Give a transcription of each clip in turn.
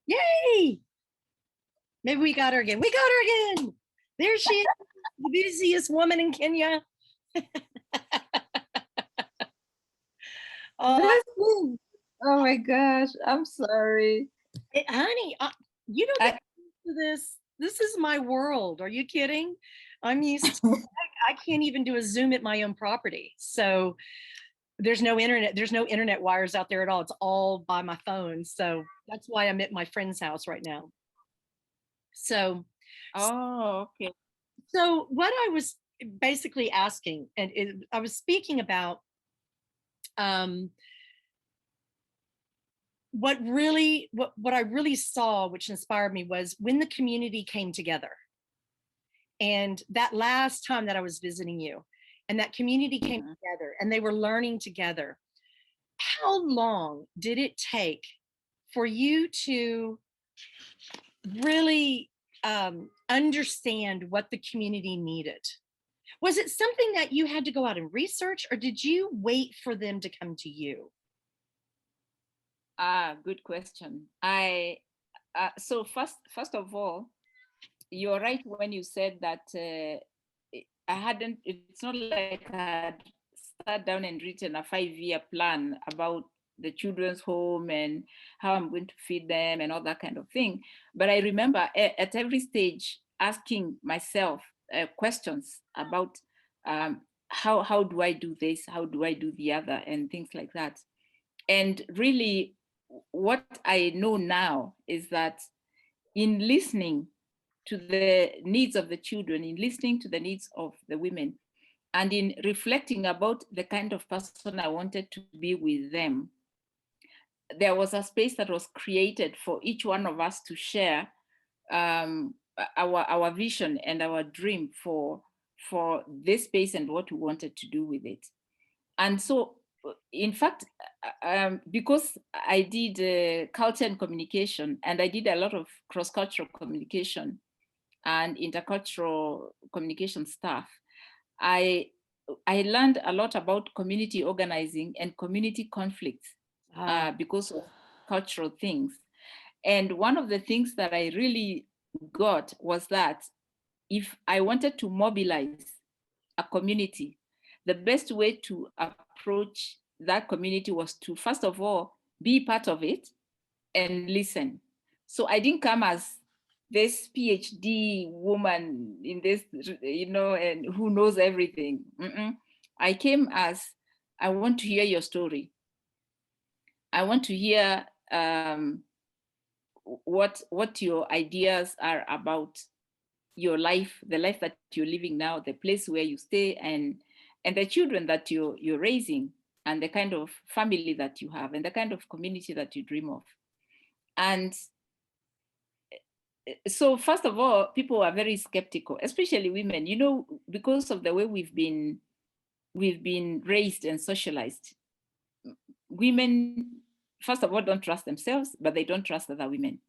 Yay! Maybe we got her again. We got her again. There she is, the busiest woman in Kenya. Oh, Oh my gosh, I'm sorry. honey, you don't get used to this. This is my world. Are you kidding? I'm used to, I can't even do a Zoom at my own property. So there's no internet. There's no internet wires out there at all. It's all by my phone. So that's why I'm at my friend's house right now. So, Oh, okay. so what I was basically asking, and I was speaking about um, what I really saw, which inspired me, was when the community came together. And that last time that I was visiting you, and that community came together and they were learning together. How long did it take for you to really understand what the community needed? Was it something that you had to go out and research, or did you wait for them to come to you? Good question. So first of all, you're right when you said that I hadn't. It's not like I had sat down and written a 5-year plan about the children's home and how I'm going to feed them and all that kind of thing. But I remember at every stage asking myself questions about how do I do this, how do I do the other, and things like that. And really, what I know now is that in listening to the needs of the children, in listening to the needs of the women, and in reflecting about the kind of person I wanted to be with them, there was a space that was created for each one of us to share our vision and our dream for this space and what we wanted to do with it. And so, in fact, because I did culture and communication, and I did a lot of cross-cultural communication and intercultural communication stuff, I learned a lot about community organizing and community conflicts because of cultural things. And one of the things that I really got was that if I wanted to mobilize a community, the best way to approach that community was to, first of all, be part of it and listen. So I didn't come as this PhD woman in this, and who knows everything. I came as, I want to hear your story. I want to hear what your ideas are about your life, the life that you're living now, the place where you stay, and the children that you're raising, and the kind of family that you have, and the kind of community that you dream of. And so first of all, people are very skeptical, especially women, because of the way we've been raised and socialized. Women, first of all, don't trust themselves, but they don't trust other women.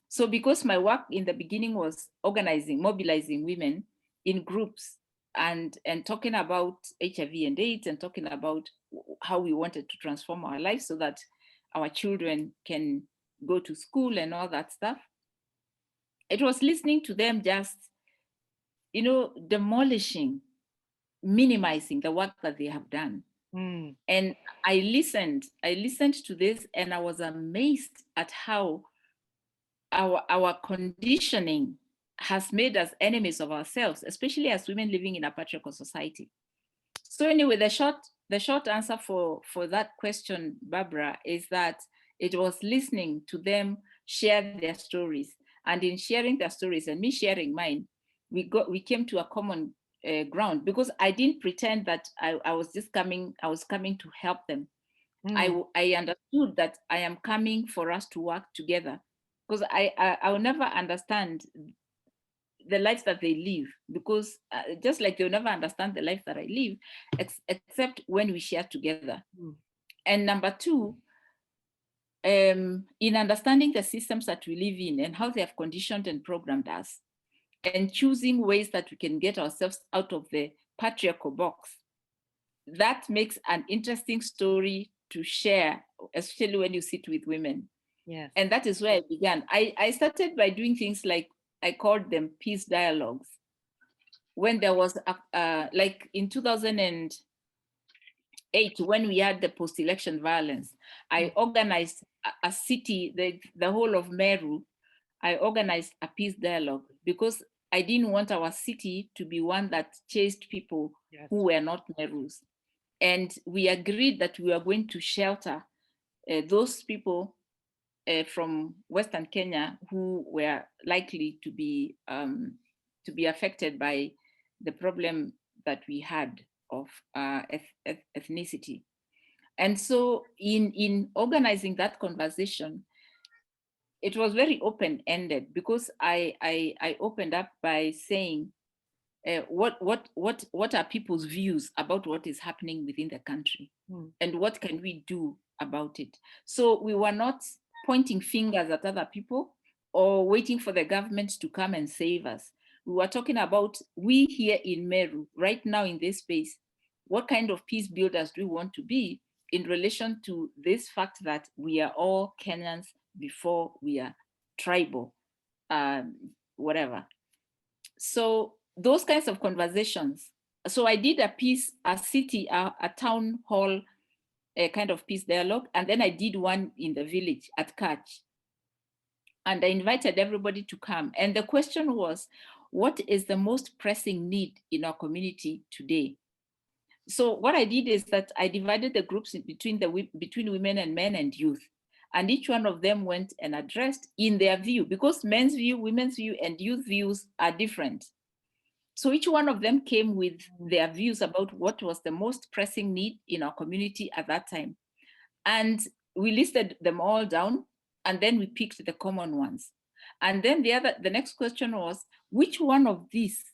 So because my work in the beginning was organizing, mobilizing women in groups and talking about HIV and AIDS, and talking about how we wanted to transform our lives so that our children can go to school and all that stuff, it was listening to them just, demolishing, minimizing the work that they have done. And I listened to this, and I was amazed at how our conditioning has made us enemies of ourselves, especially as women living in a patriarchal society. So anyway, the short answer for that question, Barbara, is that it was listening to them share their stories, and in sharing their stories and me sharing mine, we came to a common ground, because I didn't pretend that I was coming to help them. I understood that I am coming for us to work together, because I will never understand the lives that they live, because just like they'll never understand the life that I live, except when we share together. And number two, in understanding the systems that we live in and how they have conditioned and programmed us, and choosing ways that we can get ourselves out of the patriarchal box, that makes an interesting story to share, especially when you sit with women. Yes. And that is where I began. I started by doing things like, I called them peace dialogues. When there was, like in 2008, when we had the post-election violence, I organized a city, the whole of Meru, I organized a peace dialogue because I didn't want our city to be one that chased people who were not Merus. And we agreed that we were going to shelter those people from Western Kenya who were likely to be affected by the problem that we had of ethnicity. And so in organizing that conversation, it was very open-ended because I opened up by saying, what are people's views about what is happening within the country, and what can we do about it? So we were not pointing fingers at other people or waiting for the government to come and save us. We were talking about, we here in Meru, right now in this space, what kind of peace builders do we want to be in relation to this fact that we are all Kenyans before we are tribal, whatever. So those kinds of conversations. So I did a piece, a town hall, a kind of peace dialogue. And then I did one in the village at Kach. And I invited everybody to come. And the question was, what is the most pressing need in our community today? So what I did is that I divided the groups between women and men and youth. And each one of them went and addressed in their view, because men's view, women's view, and youth views are different. So each one of them came with their views about what was the most pressing need in our community at that time. And we listed them all down, and then we picked the common ones. And then the next question was, which one of these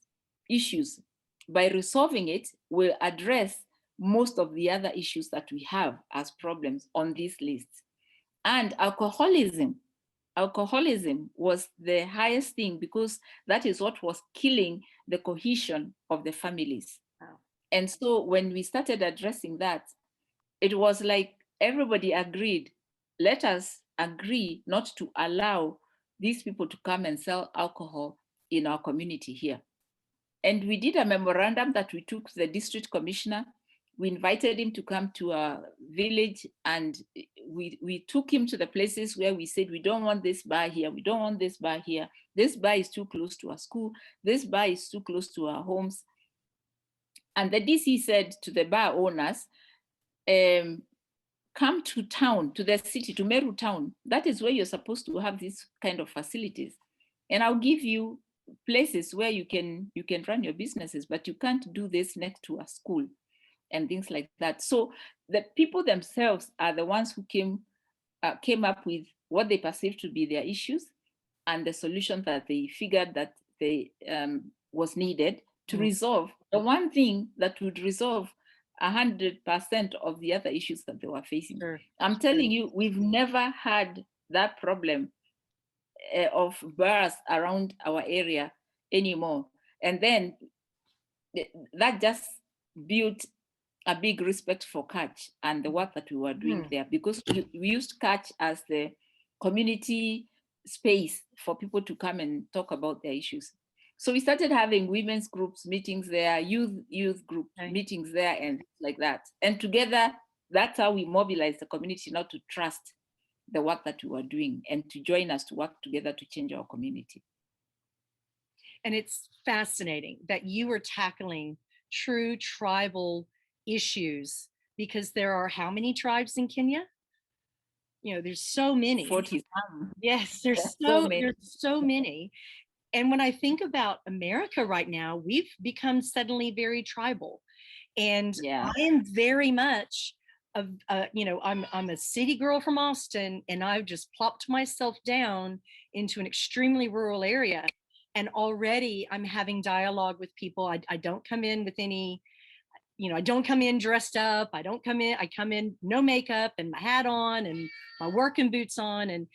issues, by resolving it, will address most of the other issues that we have as problems on this list? And alcoholism was the highest thing, because that is what was killing the cohesion of the families. Wow. And so when we started addressing that, it was like everybody agreed, let us agree not to allow these people to come and sell alcohol in our community here. And we did a memorandum that we took to the district commissioner. We invited him to come to our village, and we took him to the places where we said, we don't want this bar here, we don't want this bar here. This bar is too close to our school. This bar is too close to our homes. And the DC said to the bar owners, come to town, to the city, to Meru town. That is where you're supposed to have these kind of facilities. And I'll give you places where you can run your businesses, but you can't do this next to a school and things like that. So the people themselves are the ones who came up with what they perceived to be their issues and the solution that they figured that they was needed to resolve the one thing that would resolve 100% of the other issues that they were facing. Sure. I'm telling you, we've never had that problem of bars around our area anymore. And then that just built a big respect for Catch and the work that we were doing there, because we used Catch as the community space for people to come and talk about their issues. So we started having women's groups meetings there, youth group meetings there, and like that. And together, that's how we mobilized the community not to trust the work that we were doing and to join us to work together to change our community. And it's fascinating that you were tackling true tribal issues, because there are how many tribes in Kenya? You know, there's so many. 40. Yes, there's so many. And when I think about America right now, we've become suddenly very tribal. And I am very much you know, I'm a city girl from Austin, and I've just plopped myself down into an extremely rural area. And already I'm having dialogue with people. I don't come in with any, you know, I don't come in dressed up. I come in no makeup and my hat on and my working boots on. And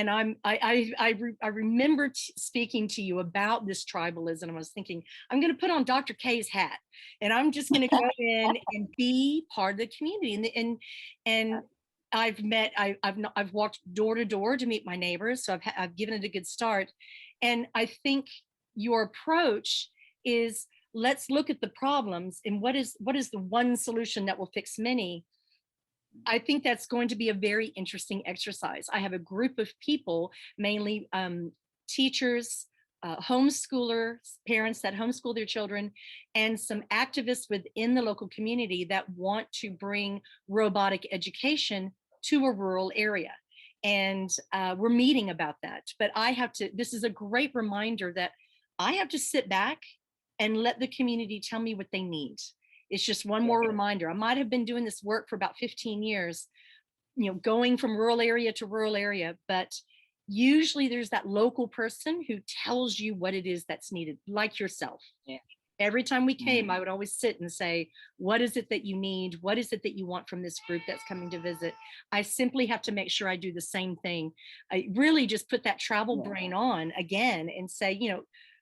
I remember speaking to you about this tribalism. I was thinking, I'm going to put on Dr. K's hat, and I'm just going to go in and be part of the community. And I've walked door to door to meet my neighbors, so I've given it a good start. And I think your approach is, let's look at the problems and what is the one solution that will fix many. I think that's going to be a very interesting exercise. I have a group of people, mainly teachers, homeschoolers, parents that homeschool their children, and some activists within the local community that want to bring robotic education to a rural area. And we're meeting about that. But this is a great reminder that I have to sit back and let the community tell me what they need. It's just one more reminder. I might have been doing this work for about 15 years, going from rural area to rural area, but usually there's that local person who tells you what it is that's needed, like yourself. Yeah. Every time we came, I would always sit and say, what is it that you need? What is it that you want from this group that's coming to visit? I simply have to make sure I do the same thing. I really just put that travel brain on again and say,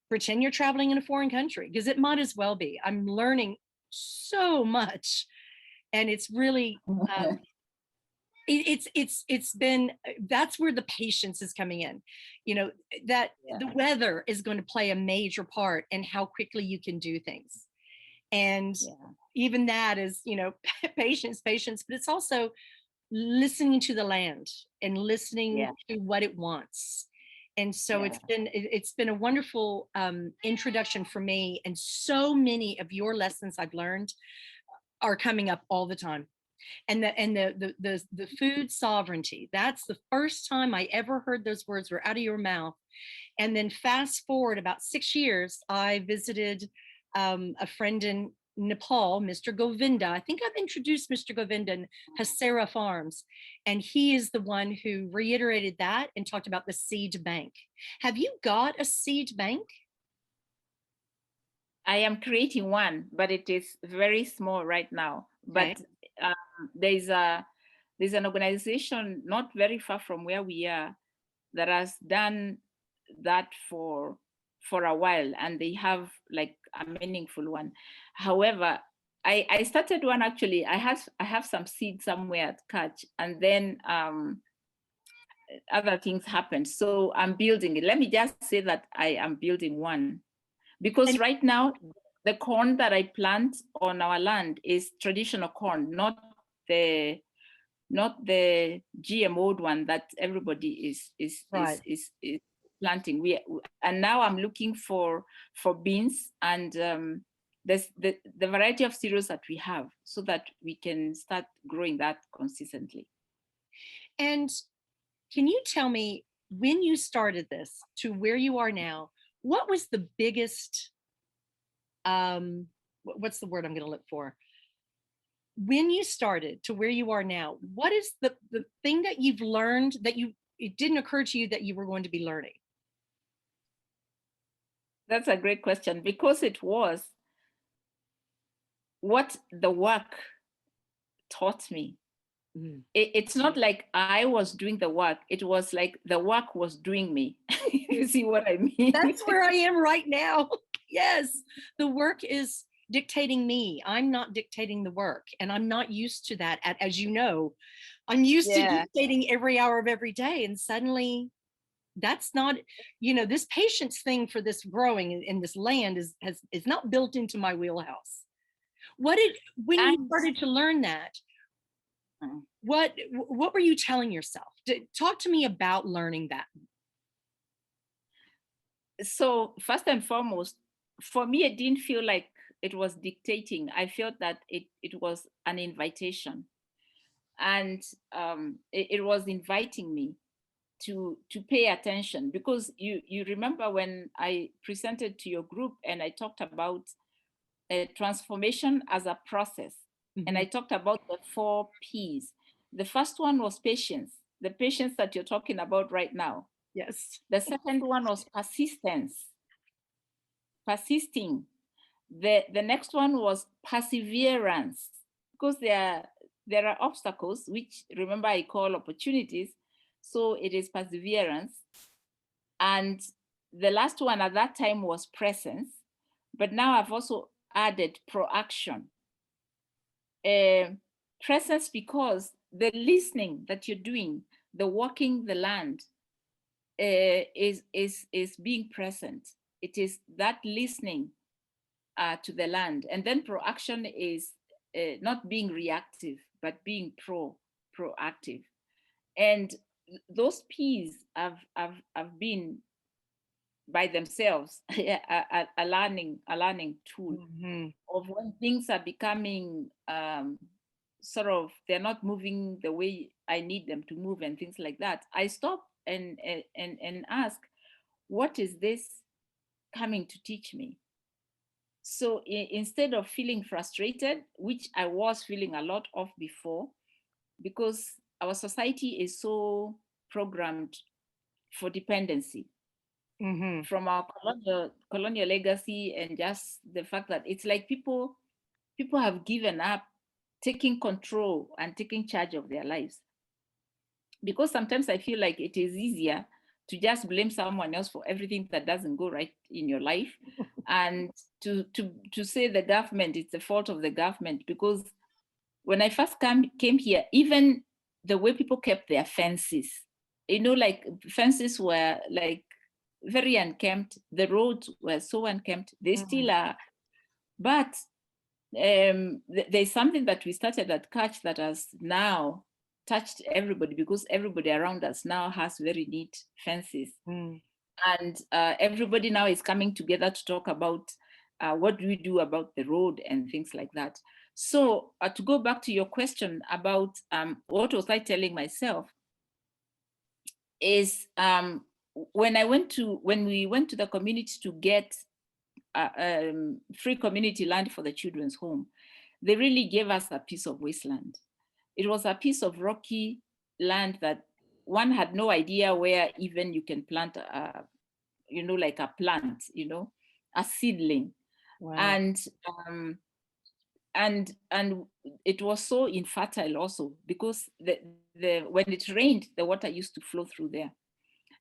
pretend you're traveling in a foreign country, because it might as well be. I'm learning so much, and it's really it's been, that's where the patience is coming in, that the weather is going to play a major part in how quickly you can do things. And even that is, patience, but it's also listening to the land and listening to what it wants. And so it's been a wonderful introduction for me, and so many of your lessons I've learned are coming up all the time. And the food sovereignty, that's the first time I ever heard those words were out of your mouth. And then fast forward about 6 years, I visited a friend in Nepal, Mr. Govinda. I think I've introduced Mr. Govinda in Hasera Farms, and he is the one who reiterated that and talked about the seed bank. Have you got a seed bank? I am creating one, but it is very small right now. Okay. But there's an organization not very far from where we are that has done that for a while, and they have like a meaningful one. However, I started one actually. I have some seeds somewhere at Catch, and then other things happened. So I'm building it. Let me just say that I am building one, because right now the corn that I plant on our land is traditional corn, not the GMO'd one that everybody is planting. And now I'm looking for beans and there's the variety of cereals that we have, so that we can start growing that consistently. And can you tell me, when you started this to where you are now, what was the biggest, what's the word I'm going to look for? When you started to where you are now, what is the thing that you've learned that it didn't occur to you that you were going to be learning? That's a great question, because it was what the work taught me. It's not like I was doing the work. It was like the work was doing me. You see what I mean? That's where I am right now. Yes, the work is dictating me. I'm not dictating the work, and I'm not used to that. As you know, I'm used to dictating every hour of every day, and suddenly that's not, this patience thing for this growing in this land is not built into my wheelhouse. When you started to learn that, what were you telling yourself? Talk to me about learning that. So first and foremost, for me, it didn't feel like it was dictating. I felt that it was an invitation, and it was inviting me to pay attention, because you remember when I presented to your group and I talked about transformation as a process, and I talked about the 4 P's. The first one was patience, the patience that you're talking about right now. Yes. The second one was persistence, persisting. The next one was perseverance, because there are obstacles, which remember I call opportunities. So it is perseverance. And the last one at that time was presence. But now I've also added proaction. Presence, because the listening that you're doing, the walking the land, is being present. It is that listening to the land. And then proaction is not being reactive, but being proactive. And those P's have been by themselves a learning tool of when things are becoming sort of, they're not moving the way I need them to move and things like that. I stop and ask, what is this coming to teach me? So instead of feeling frustrated, which I was feeling a lot of before, because our society is so programmed for dependency from our colonial legacy, and just the fact that it's like people have given up taking control and taking charge of their lives. Because sometimes I feel like it is easier to just blame someone else for everything that doesn't go right in your life, and to say the government, it's the fault of the government. Because when I first came here, even the way people kept their fences, like fences were like very unkempt. The roads were so unkempt. They still are. But there's something that we started at Catch that has now touched everybody, because everybody around us now has very neat fences. And everybody now is coming together to talk about what do we do about the road and things like that. So to go back to your question about what was I telling myself, is when we went to the community to get free community land for the children's home, they really gave us a piece of wasteland. It was a piece of rocky land that one had no idea where even you can plant like a plant, a seedling. Wow. And it was so infertile also, because when it rained, the water used to flow through there.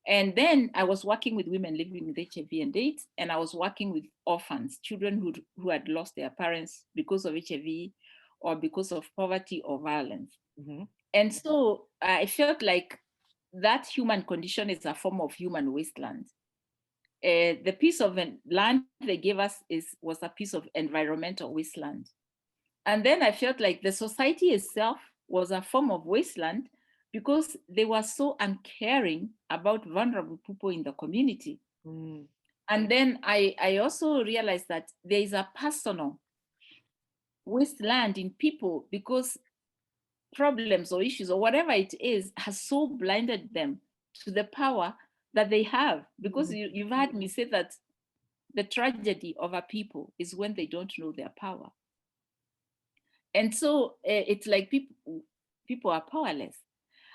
And then I was working with women living with HIV and AIDS, and I was working with orphans, children who had lost their parents because of HIV or because of poverty or violence. And so I felt like that human condition is a form of human wasteland. The piece of land they gave us was a piece of environmental wasteland. And then I felt like the society itself was a form of wasteland, because they were so uncaring about vulnerable people in the community. And then I also realized that there is a personal wasteland in people, because problems or issues or whatever it is has so blinded them to the power that they have. Because you've heard me say that the tragedy of a people is when they don't know their power. And so it's like people are powerless.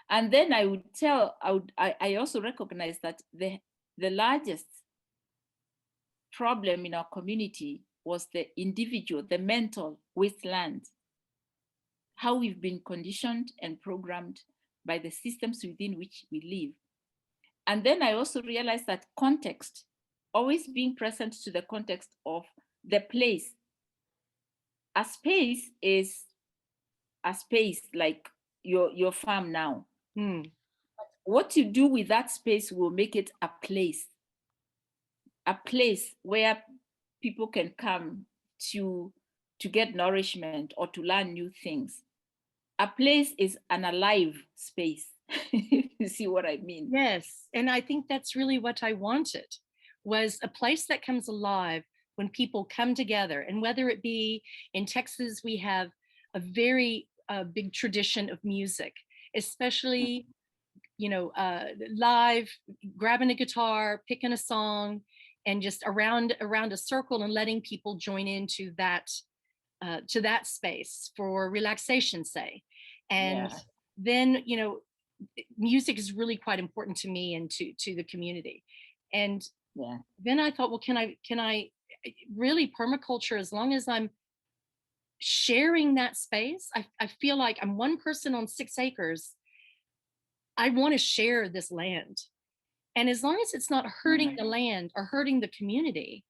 And then I also recognize that the largest problem in our community was the individual, the mental wasteland, how we've been conditioned and programmed by the systems within which we live. And then I also realized that context, always being present to the context of the place. A space is a space, like your farm now. What you do with that space will make it a place where people can come to get nourishment or to learn new things. A place is an alive space. You see what I mean? Yes. And I think that's really what I wanted, was a place that comes alive when people come together. And whether it be in Texas, we have a very big tradition of music, especially, live, grabbing a guitar, picking a song, and just around a circle, and letting people join into that space for relaxation, say. And then, music is really quite important to me and to the community. And then I thought, well, can I really permaculture, as long as I'm sharing that space? I feel like I'm one person on 6 acres. I want to share this land. And as long as it's not hurting the land or hurting the community,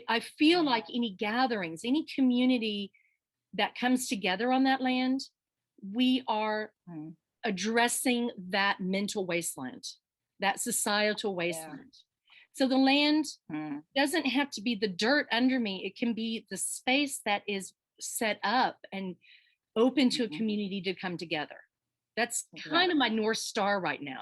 I feel like any gatherings, any community that comes together on that land we are addressing that mental wasteland, that societal wasteland. So the land doesn't have to be the dirt under me. It can be the space that is set up and open to a community to come together. That's kind of my North Star right now.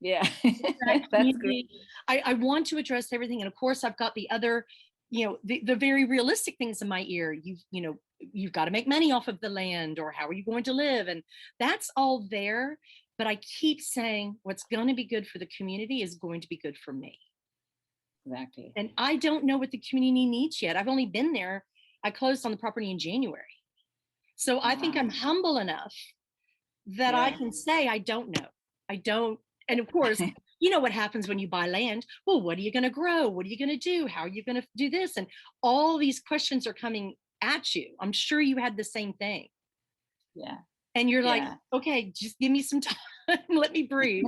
Yeah, that's great. I want to address everything. And of course, I've got the other, the very realistic things in my ear. You've got to make money off of the land, or how are you going to live? And that's all there. But I keep saying what's going to be good for the community is going to be good for me. Exactly. And I don't know what the community needs yet. I've only been there. I closed on the property in January. So I think I'm humble enough that I can say, I don't know. I don't. And of course, you know what happens when you buy land? Well, what are you going to grow? What are you going to do? How are you going to do this? And all these questions are coming at you. I'm sure you had the same thing. Yeah. And you're like, okay, just give me some time. Let me breathe.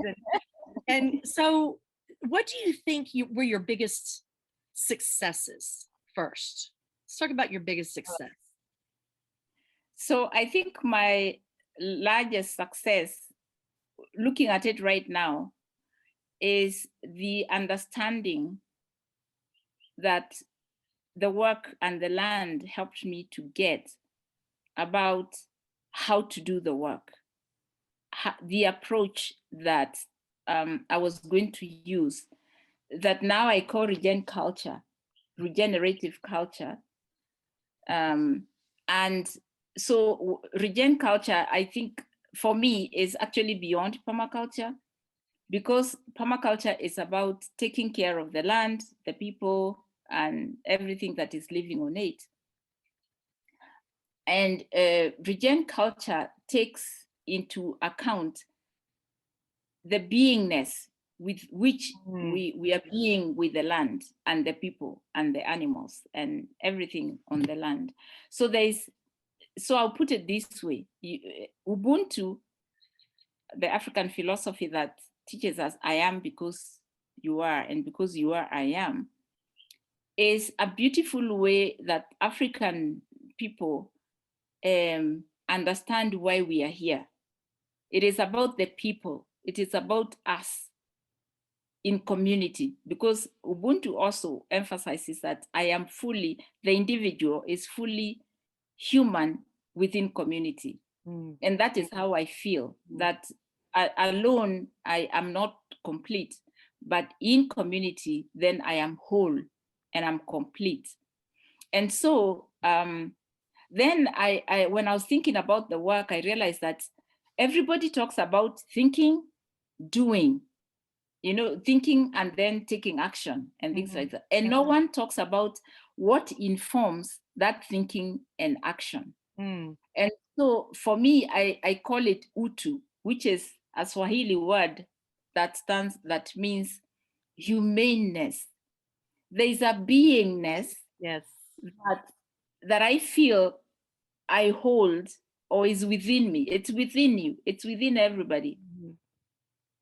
And so what do you think were your biggest successes first? Let's talk about your biggest success. So I think my largest success, looking at it right now, is the understanding that the work and the land helped me to get about how to do the work, the approach that I was going to use, that now I call regenerative culture. And so regen culture, I think for me, is actually beyond permaculture, because permaculture is about taking care of the land, the people, and everything that is living on it. And regen culture takes into account the beingness with which we are being with the land and the people and the animals and everything on the land. So I'll put it this way: Ubuntu, the African philosophy that teaches us I am because you are, and because you are I am, is a beautiful way that African people understand why we are here. It is about the people. It is about us in community, because Ubuntu also emphasizes that the individual is fully human within community. And that is how I feel, that alone I am not complete, but in community, then I am whole and I'm complete. And so then when I was thinking about the work, I realized that everybody talks about thinking, doing, thinking and then taking action and things like that. And no one talks about what informs that thinking and action. And so for me, I call it utu, which is a Swahili word that means humaneness. There's a beingness that I feel I hold, or is within me. It's within you. It's within everybody.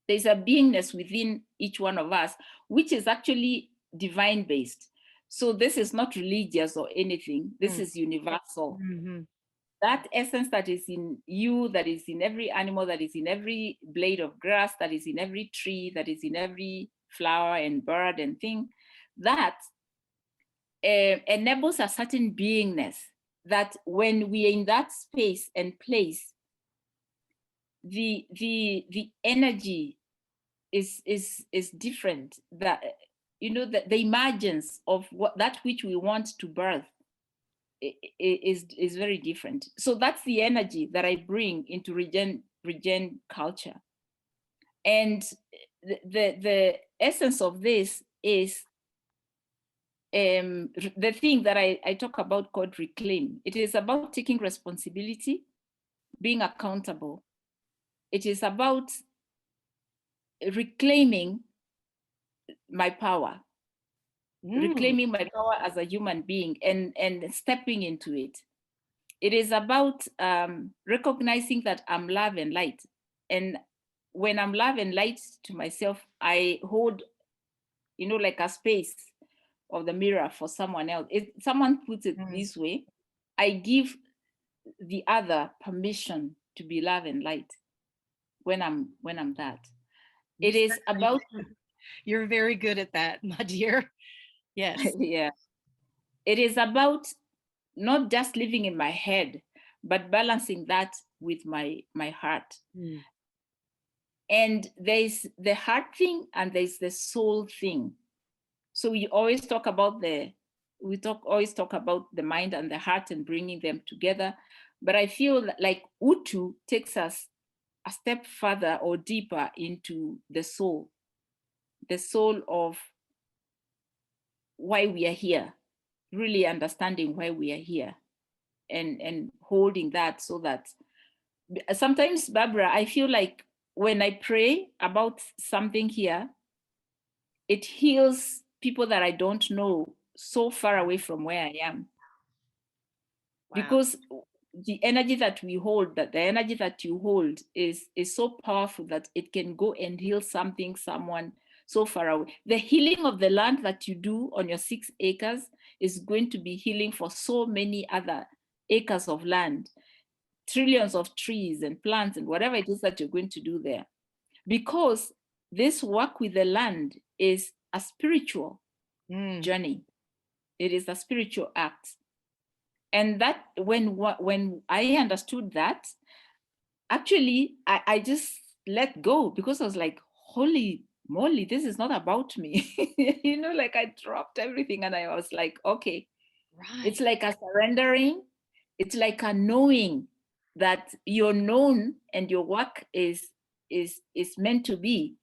There's a beingness within each one of us, which is actually divine based. So this is not religious or anything. This is universal. That essence that is in you, that is in every animal, that is in every blade of grass, that is in every tree, that is in every flower and bird and thing, that enables a certain beingness that when we are in that space and place, the energy is different. That the emergence of that which we want to birth is very different. So that's the energy that I bring into regen culture. And the essence of this is the thing that I talk about called reclaim. It is about taking responsibility, being accountable. It is about reclaiming my power, reclaiming my power as a human being and stepping into it. It is about recognizing that I'm love and light. And when I'm love and light to myself, I hold, like a space of the mirror for someone else. If someone puts it this way, I give the other permission to be love and light when I'm that. It is about You're very good at that, my dear. Yes. yeah. It is about not just living in my head, but balancing that with my heart. Mm. And there's the heart thing and there's the soul thing. So we always talk about always talk about the mind and the heart and bringing them together. But I feel like Utu takes us a step further or deeper into the soul of why we are here, really understanding why we are here, and holding that, so that sometimes, Barbara, I feel like when I pray about something here, it heals people that I don't know so far away from where I am. Wow. Because the energy that we hold, that the energy that you hold is so powerful that it can go and heal someone so far away. The healing of the land that you do on your 6 acres is going to be healing for so many other acres of land, trillions of trees and plants and whatever it is that you're going to do there. Because this work with the land is a spiritual journey. It is a spiritual act. And that when I understood that, actually I just let go, because I was like, holy moly, this is not about me. You know, like I dropped everything and I was like, okay, Right. It's like a surrendering. It's like a knowing that you're known and your work is meant to be,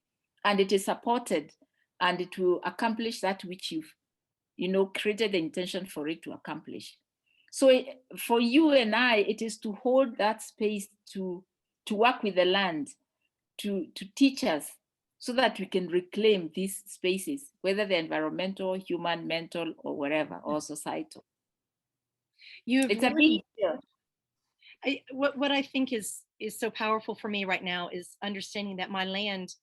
and it is supported, and it will accomplish that which you've created the intention for it to accomplish. So for you and I, it is to hold that space, to work with the land, to teach us, so that we can reclaim these spaces, whether they're environmental, human, mental, or whatever, or societal. You've It's a really, big deal. what I think is so powerful for me right now is understanding that my land,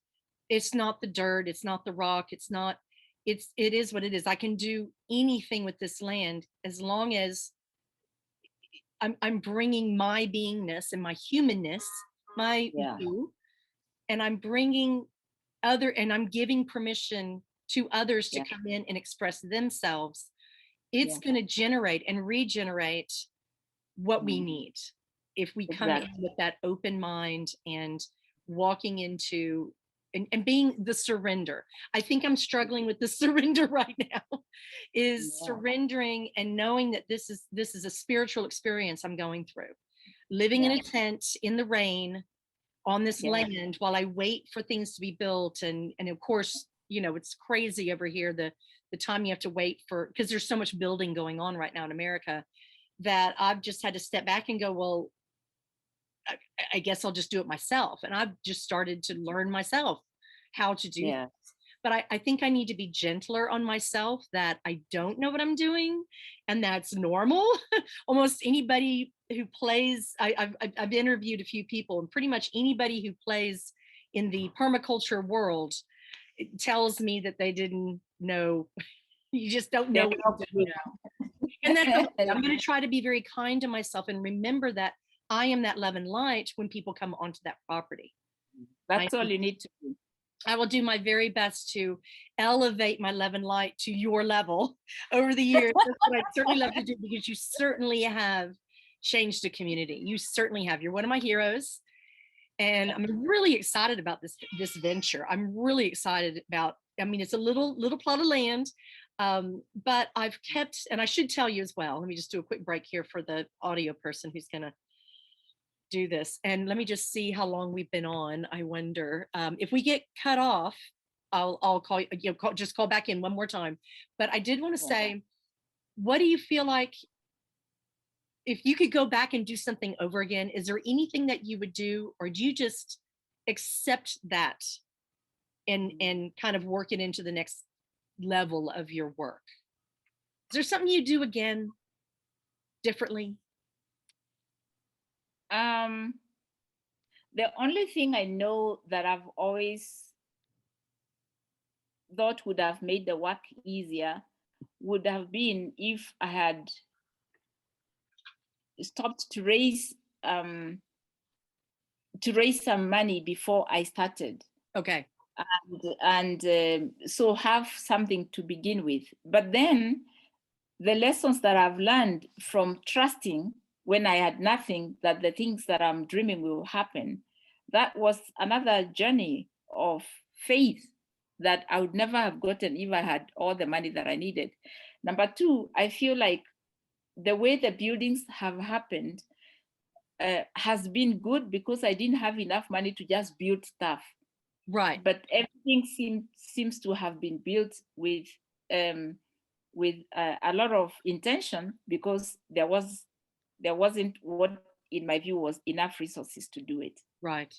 it's not the dirt, it's not the rock, it is what it is. I can do anything with this land as long as I'm bringing my beingness and my humanness, my you, and I'm bringing and I'm giving permission to others to come in and express themselves. It's going to generate and regenerate what we need if we come in with that open mind and walking into and being the surrender. I think I'm struggling with the surrender right now, is surrendering and knowing that this is a spiritual experience I'm going through, living in a tent in the rain on this land while I wait for things to be built. And of course, it's crazy over here, the time you have to wait for, because there's so much building going on right now in America, that I've just had to step back and go, well, I guess I'll just do it myself. And I've just started to learn myself how to do things. But I think I need to be gentler on myself, that I don't know what I'm doing, and that's normal. Almost anybody who plays, I've interviewed a few people, and pretty much anybody who plays in the permaculture world, it tells me that they didn't know. You just don't know what you don't know. And that's okay. I'm going to try to be very kind to myself and remember that I am that love and light when people come onto that property. That's all you need to do. I will do my very best to elevate my love and light to your level over the years. That's what I'd certainly love to do, because you certainly have changed the community. You certainly have. You're one of my heroes. And I'm really excited about this venture. I'm really excited about, it's a little plot of land, but I've kept, and I should tell you as well, let me just do a quick break here for the audio person who's going to do this. And let me just see how long we've been on. I wonder if we get cut off, I'll call you, just call back in one more time. But I did want to say, what do you feel like, if you could go back and do something over again, is there anything that you would do, or do you just accept that and kind of work it into the next level of your work? Is there something you do again differently? The only thing I know that I've always thought would have made the work easier would have been if I had stopped to raise some money before I started. Okay. And so have something to begin with. But then the lessons that I've learned from trusting when I had nothing, that the things that I'm dreaming will happen, that was another journey of faith that I would never have gotten if I had all the money that I needed. Number two, I feel like the way the buildings have happened has been good because I didn't have enough money to just build stuff. Right. But everything seems to have been built with a lot of intention, because there wasn't what in my view was enough resources to do it. Right.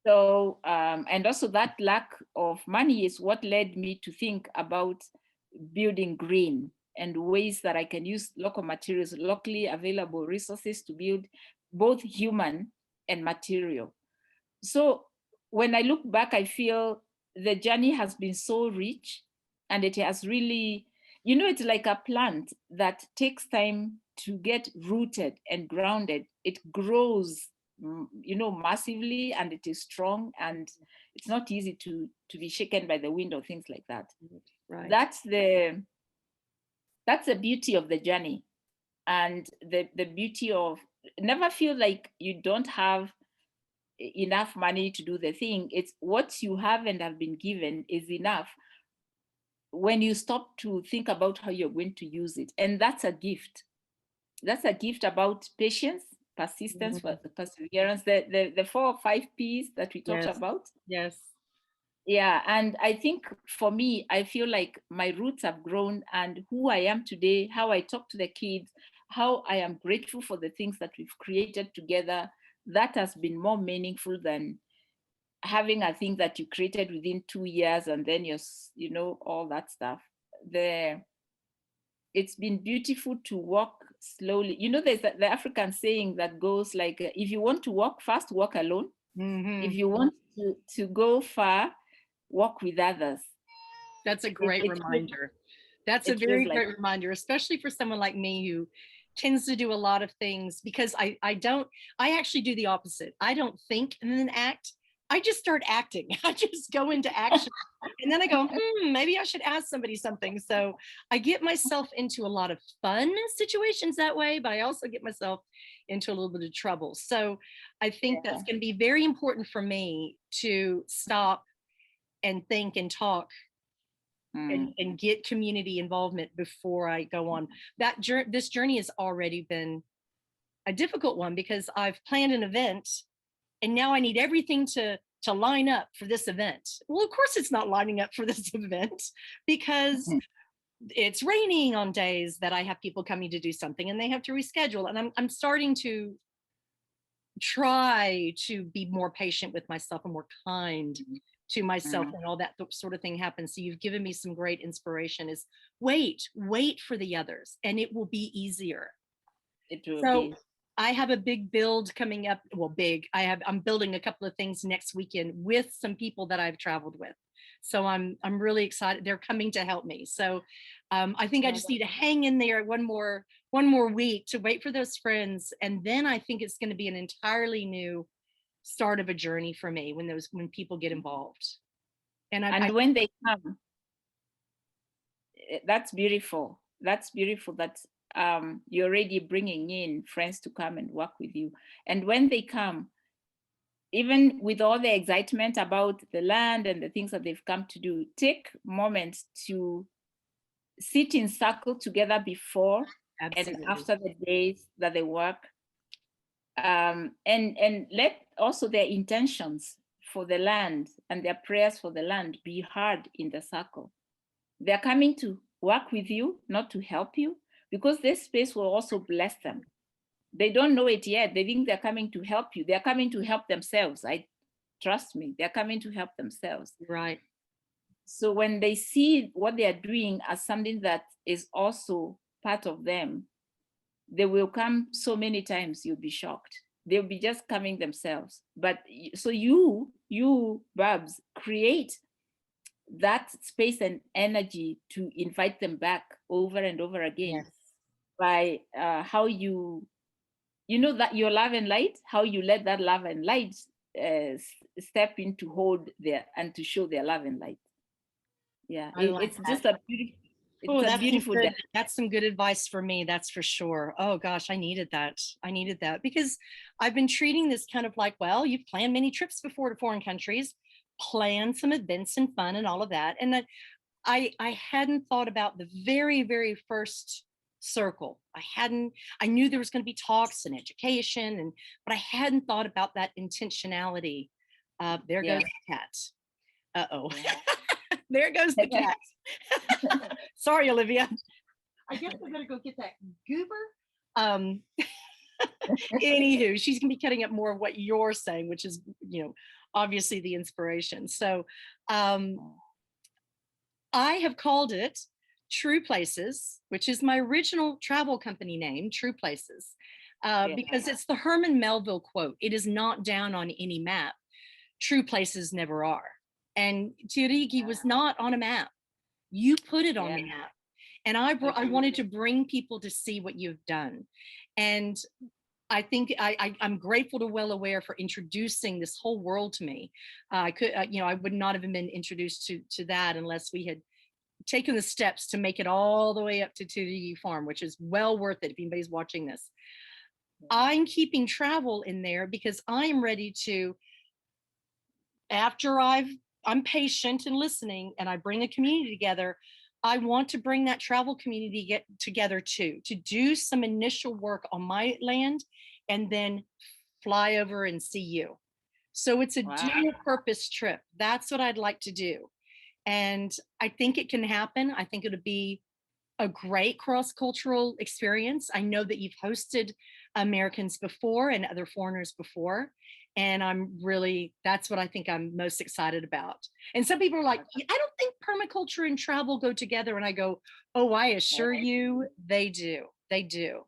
So and also that lack of money is what led me to think about building green and ways that I can use local materials, locally available resources to build both human and material. So when I look back, I feel the journey has been so rich, and it has really, it's like a plant that takes time to get rooted and grounded. It grows, massively, and it is strong, and it's not easy to be shaken by the wind or things like that. Right. That's the beauty of the journey, and the beauty of never feel like you don't have enough money to do the thing. It's what you have and have been given is enough when you stop to think about how you're going to use it. And that's a gift. That's a gift about patience, persistence, perseverance, the 4 or 5 P's that we talked about. Yes. Yeah. And I think for me, I feel like my roots have grown, and who I am today, how I talk to the kids, how I am grateful for the things that we've created together, that has been more meaningful than having a thing that you created within 2 years and then all that stuff. It's been beautiful to walk slowly. There's the African saying that goes like, if you want to walk fast, walk alone. If you want to go far, walk with others. That's a great reminder. That's a very great reminder, especially for someone like me who tends to do a lot of things, because I actually do the opposite. I don't think and then act. I just start acting. I just go into action. And then I go, maybe I should ask somebody something. So I get myself into a lot of fun situations that way, but I also get myself into a little bit of trouble. So I think that's going to be very important for me to stop and think and talk and get community involvement before I go on. This journey has already been a difficult one, because I've planned an event and now I need everything to line up for this event. Well, of course it's not lining up for this event, because it's raining on days that I have people coming to do something and they have to reschedule. And I'm starting to try to be more patient with myself and more kind to myself when all that sort of thing happens. So you've given me some great inspiration, is wait for the others and it will be easier. It will be. I have a big build coming up. Well, I'm building a couple of things next weekend with some people that I've traveled with. So I'm really excited. They're coming to help me. So I think I just need to hang in there one more week to wait for those friends. And then I think it's going to be an entirely new start of a journey for me when people get involved. And when they come, that's beautiful. That's beautiful. That's you're already bringing in friends to come and work with you. And when they come, even with all the excitement about the land and the things that they've come to do, take moments to sit in circle together before and after the days that they work, and let also their intentions for the land and their prayers for the land be heard in the circle. They're coming to work with you, not to help you, because this space will also bless them. They don't know it yet. They think they're coming to help you. They're coming to help themselves. Trust me, they're coming to help themselves. Right. So when they see what they are doing as something that is also part of them, they will come so many times, you'll be shocked. They'll be just coming themselves. But so you, Babs, create that space and energy to invite them back over and over again. Yes. By how you you know, that your love and light, how you let that love and light step in to hold their and to show their love and light. Yeah, I like it's that. just a beautiful, Oh, it's a that's some beautiful good, that's some good advice for me, that's for sure. Oh gosh, I needed that. I needed that because I've been treating this kind of like, well, you've planned many trips before to foreign countries, planned some events and fun and all of that. And that I hadn't thought about the very, very first circle. I knew there was going to be talks and education, and but I hadn't thought about that intentionality. There goes the cat. Uh-oh. There goes the cat. Sorry, Olivia. I guess I better go get that goober. Um, Anywho, she's gonna be cutting up more of what you're saying, which is, obviously the inspiration. So I have called it True Places, which is my original travel company name, True Places, because it's the Herman Melville quote. It is not down on any map. True places never are. And Tirigi was not on a map. You put it on the map. And I wanted to bring people to see what you've done. And I think I'm grateful to Well Aware for introducing this whole world to me. I could, I would not have been introduced to that unless we had taken the steps to make it all the way up to Tirigi Farm, which is well worth it if anybody's watching this. I'm keeping travel in there because I'm ready to, after I'm patient and listening and I bring a community together, I want to bring that travel community get together too, to do some initial work on my land and then fly over and see you. So it's a dual purpose trip. That's what I'd like to do. And I think it can happen. I think it'll be a great cross-cultural experience. I know that you've hosted Americans before and other foreigners before. And that's what I think I'm most excited about. And some people are like, I don't think permaculture and travel go together. And I go, oh, I assure you, they do. They do.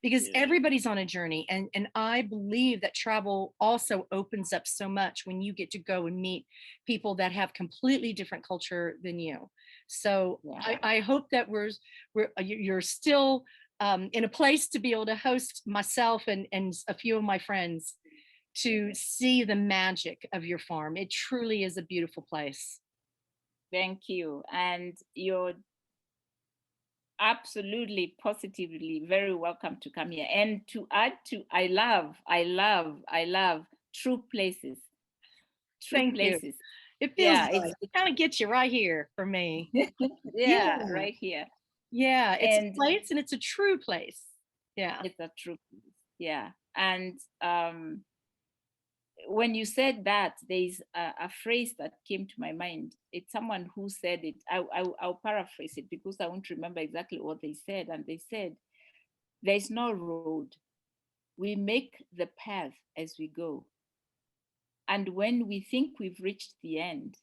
Because everybody's on a journey. And I believe that travel also opens up so much when you get to go and meet people that have completely different culture than you. So I hope that you're still in a place to be able to host myself and a few of my friends to see the magic of your farm. It truly is a beautiful place. Thank you. And you're absolutely, positively very welcome to come here. And to add to, I love True Places. True Places. You. It feels good. It kind of gets you right here for me. Right here. Yeah, it's a place and it's a true place. Yeah. It's a true place. Yeah. And when you said that, there's a phrase that came to my mind. It's someone who said it. I'll paraphrase it because I won't remember exactly what they said. And they said, there's no road. We make the path as we go. And when we think we've reached the end,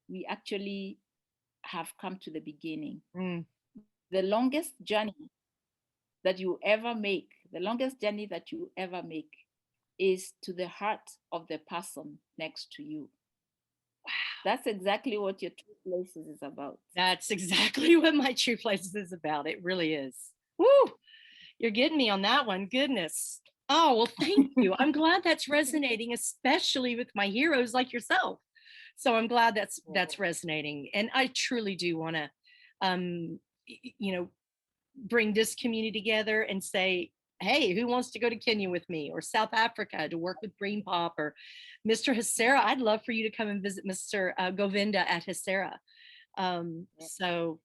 we actually have come to the beginning. The longest journey that you ever make, is to the heart of the person next to you. Wow. That's exactly what your True Places is about. That's exactly what my True Places is about. It really is. Woo! You're getting me on that one. Goodness. Oh, well, thank you. I'm glad that's resonating, especially with my heroes like yourself. So I'm glad that's resonating. And I truly do want to, bring this community together and say, hey, who wants to go to Kenya with me or South Africa to work with Green Pop or Mr. Hissera? I'd love for you to come and visit Mr. Govinda at Hissera. So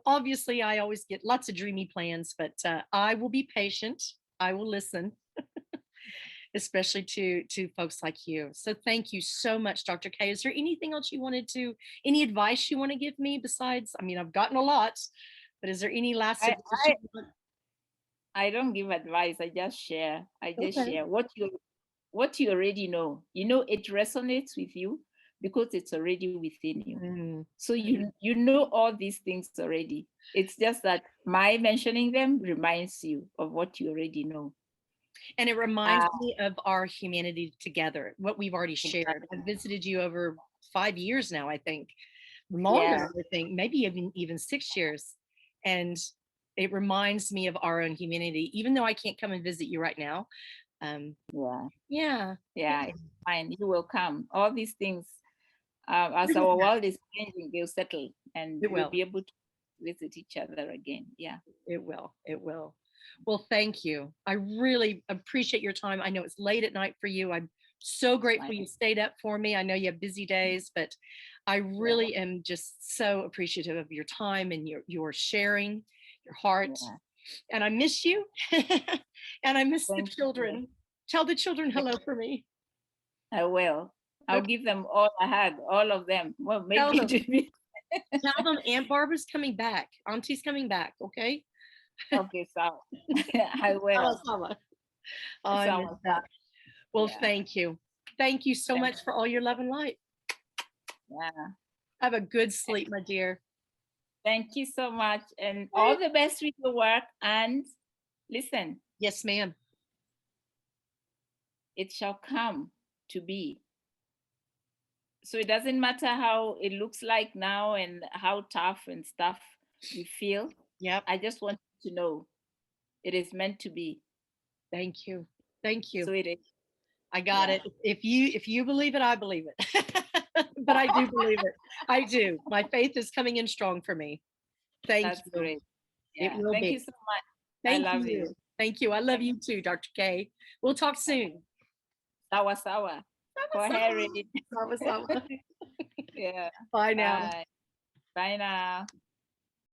obviously I always get lots of dreamy plans, but I will be patient. I will listen, especially to folks like you. So thank you so much, Dr. K. Is there anything else any advice you want to give me besides, I've gotten a lot, but is there any last advice? I don't give advice. I just share. Share what you already know. It resonates with you because it's already within you. So you know all these things already. It's just that my mentioning them reminds you of what you already know. And it reminds me of our humanity together, what we've already shared. I've visited you over 5 years now, I think. Longer, I think, maybe even 6 years. And it reminds me of our own humanity, even though I can't come and visit you right now. Yeah. Yeah. Yeah, it's fine. You will come. All these things, as our world is changing, they'll settle and It we'll will. be able to visit each other again. Yeah. It will. It will. Well, thank you. I really appreciate your time. I know it's late at night for you. I'm so grateful you stayed up for me. I know you have busy days, but I really am just so appreciative of your time and your sharing, your heart. Yeah. And I miss you. And I miss the Thank children. you. Tell the children hello for me. I will. I'll Okay. give them all a hug, all of them. Well, Tell maybe them. it will be Tell them Aunt Barbara's coming back. Auntie's coming back. Okay. okay. So I Sama, will. sama. I miss So, that. Well, yeah. thank you. Thank you so Thank much for all your love and light. Yeah. Have a good sleep, my dear. Thank you so much, and all the best with your work. And listen, Yes, ma'am. it shall come to be. So it doesn't matter how it looks like now and how tough and stuff we feel. Yep. I just want you to know it is meant to be. Thank you. Thank you. So it is. I got it. If you believe it, I believe it. But I do believe it. I do. My faith is coming in strong for me. Thank That's you. great. It Yeah. will Thank be. you so much. Thank I love you. you. Thank you. I love you too, Dr. K. We'll talk soon. Sawa sawa. For Harry. Sawa, sawa. Yeah. Bye now. Bye. Bye now.